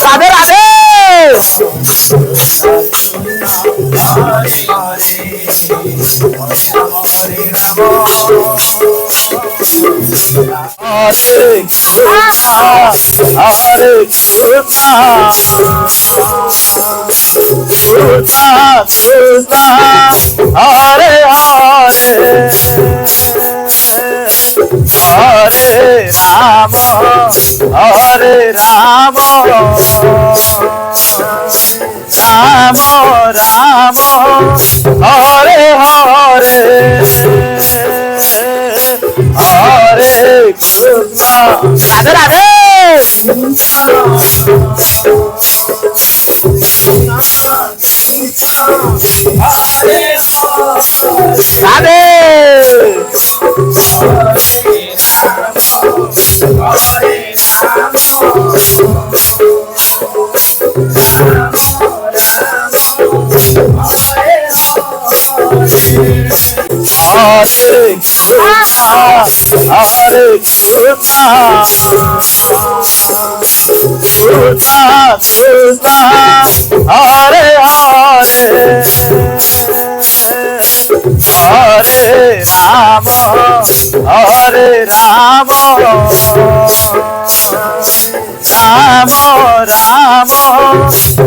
রাধে রাধে হরে কৃষ্ণ হরে কৃষ্ণ কৃষ্ণ কৃষ্ণ হরে হরে হরে রাম হরে রাম রাম রাম হরে হরে হরে কৃষ্ণ রাধে রাধে রাধে হরে কৃষ্ণ হরে কৃষ্ণ কৃষ্ণ কৃষ্ণ হরে হরে হরে রাম হরে রাম রাম রাম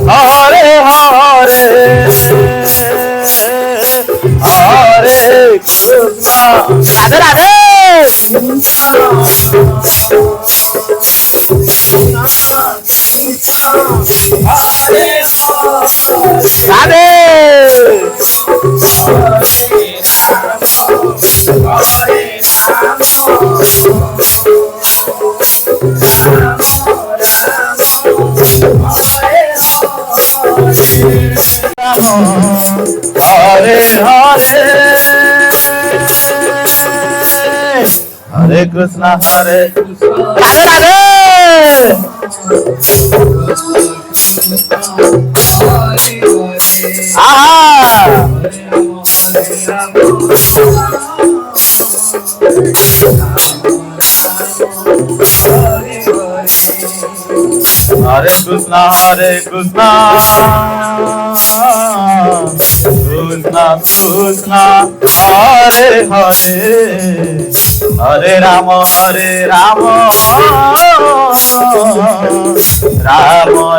হরে হরে হরে কৃষ্ণ রাধে রাধে রাধে হরে হরে হরে কৃষ্ণ হরে রাধে রাধে হরে কৃষ্ণ কৃষ্ণ কৃষ্ণ হরে হরে হরে রাম রাম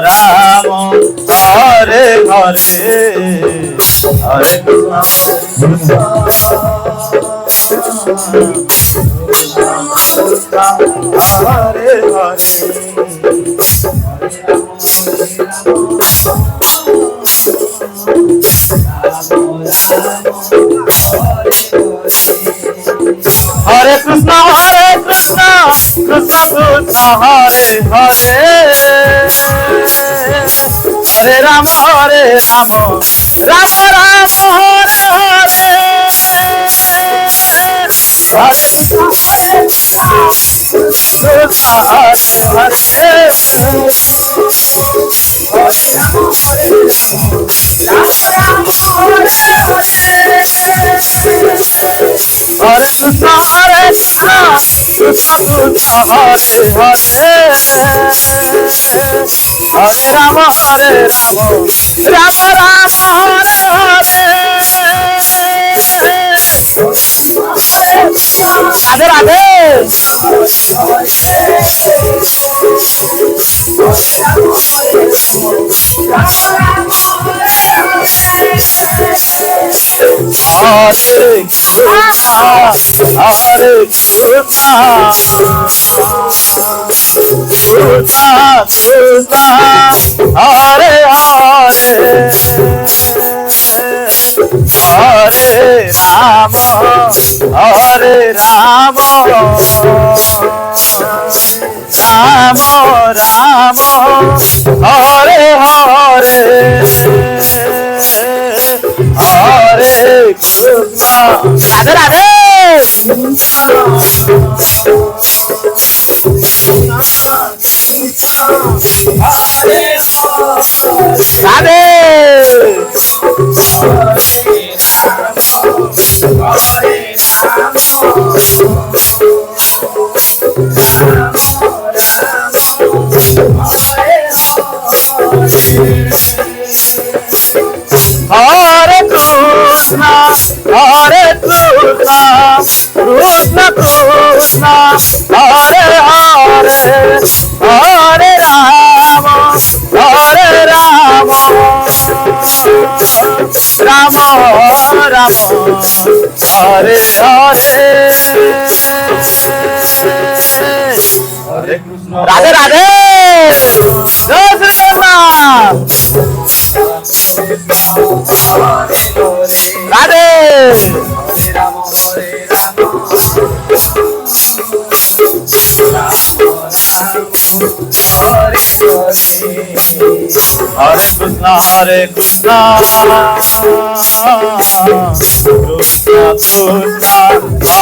রাম হরে হরে হরে কৃষ্ণ হরে হরে হরে কৃষ্ণ কৃষ্ণ কৃষ্ণ হরে হরে হরে রাম রাম রাম হরে হরে হরে কৃষ্ণ হরে হরে হরে কৃষ্ণ কৃষ্ণ কৃষ্ণ হরে হরে হরে রাম রাম রাম হরে হরে রাধে রাধে হরে কৃষ্ণ হরে Krishna Krishna Krishna Hare Hare Hare Ram Ram Ram Hare Hare Hare Krishna Radhe Radhe Radhe Hare Krishna, Krishna Krishna, Hare Hare, Hare Rama, Hare Rama, Rama Rama, Hare Hare. Radhe Radhe जय श्री कृष्ण राधे हरे कृष्ण कृष्ण कृष्ण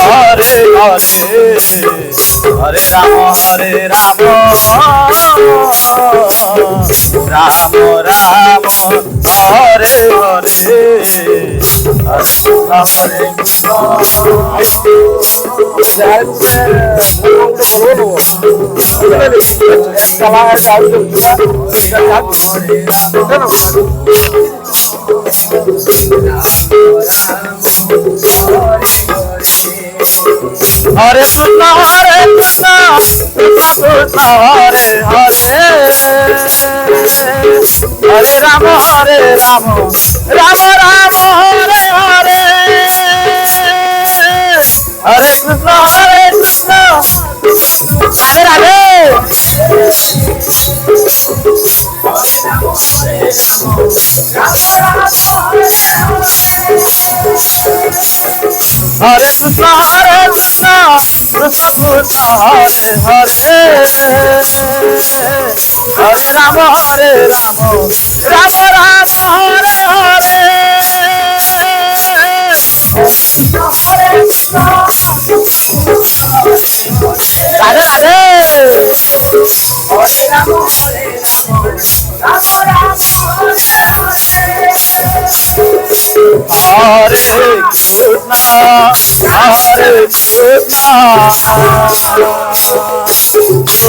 हरे हरे हरे राम राम राम हरे हरे हरे कृष्ण हरे कृष्ण कृष्ण कृष्ण हरे हरे हरे राम राम राम हरे हरे हरे कृष्ण राधे राधे हरे कृष्ण कृष्ण कृष्ण हरे हरे हरे राम राम राम हरे हरे राधे राधे हरे कृष्ण हरे कृष्ण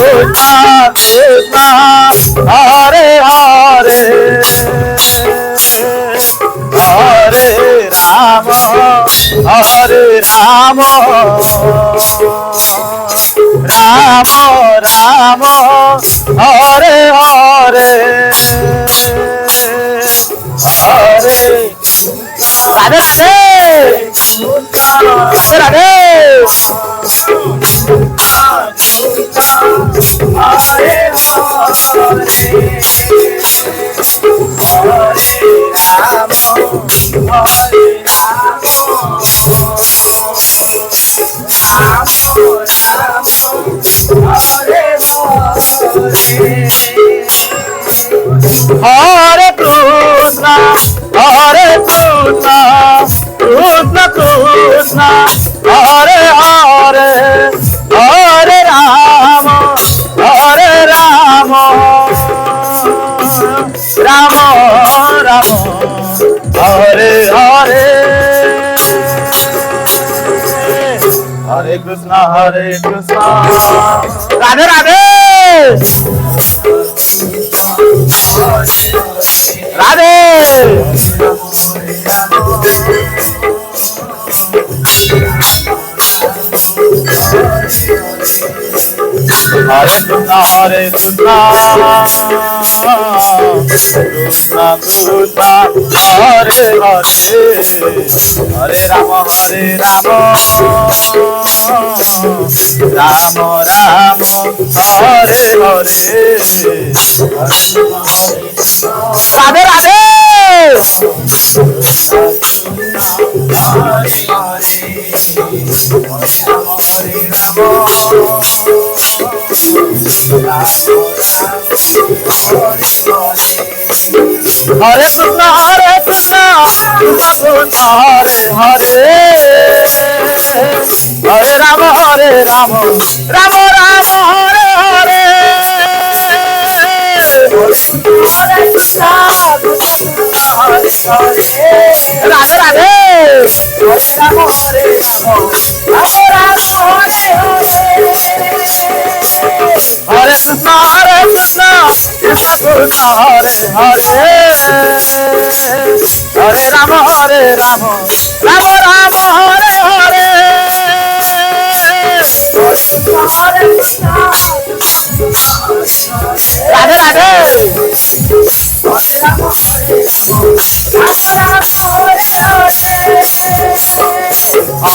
कृष्ण कृष्ण हरे हरे हरे राम राम राम हरे हरे हरे राधे राधे राधे हरे कृष्ण कृष्ण कृष्ण हरे हरे हरे राम राम राम हरे हरे हरे कृष्ण राधे राधे राधे हरे कृष्ण कृष्ण कृष्ण हरे हरे हरे राम राम राम हरे हरे राधे राधे हरे कृष्ण कृष्ण कृष्ण हरे हरे हरे राम राम राम हरे हरे राधे राधे हरे राम हरे कृष्ण कृष्ण कृष्ण हरे हरे রাম হরে রাম রাম রাম হরে হরে রাধে রাধে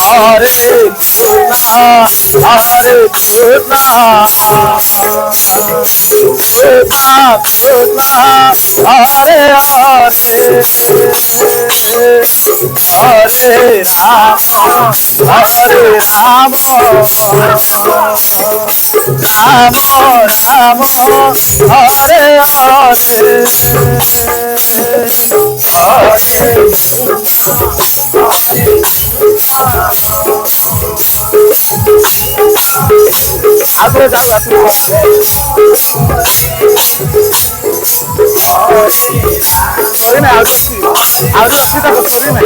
হরে কৃষ্ণ হরে কৃষ্ণ কৃষ্ণ কৃষ্ণ হরে হরে হরে রাম হরে রাম রাম রাম হরে হরে আগে যাওয়া sorry না out আসছি দেখো সরি না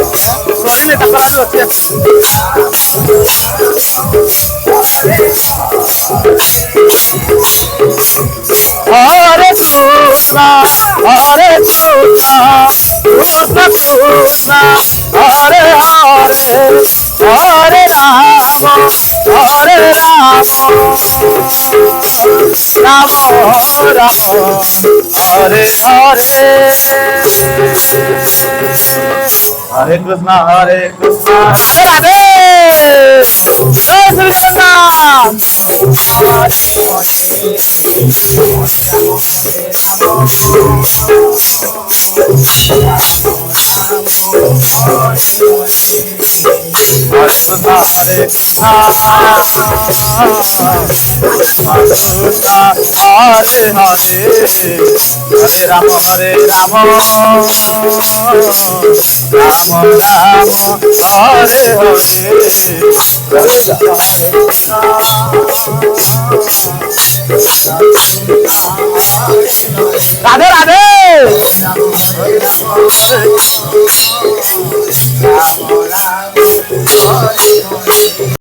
তারপর আউট আসছি হরে কৃষ্ণ হরে কৃষ্ণ কৃষ্ণ কৃষ্ণ হরে হরে হরে রাম হরে রাম রাম রাম হরে হরে হরে কৃষ্ণ রাধে রাধে জয় শ্রী জগন্নাথ হরে কৃষ্ণ হরে হরে হরে রাম রাম রাম হরে হরে রাধে রাধে